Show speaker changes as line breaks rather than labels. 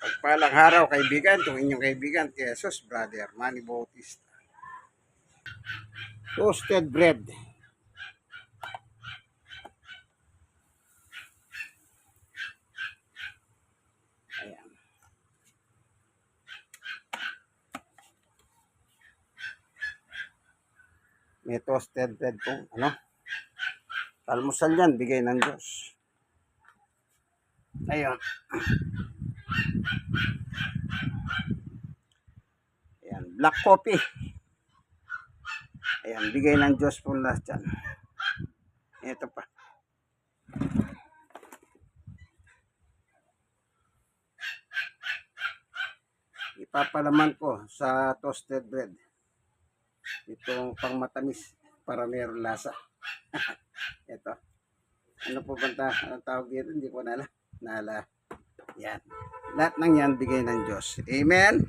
Pagpalang araw kaibigan, itong inyong kaibigan, Jesus Brother Manny Bautista. Toasted bread. Ayan. May toasted bread kung ano. Almusal yan, bigay ng Diyos. Ayun. Ayan, black coffee. Ayan, bigay ng Diyos po lahat yan. Ito pa. Ipapalaman ko sa toasted bread. Itong pang matamis para mayroong lasa. Ito. Ano po banta? Anong tawag dito? Hindi ko nala. Yan. Lahat ng yan bigay ng Diyos. Amen.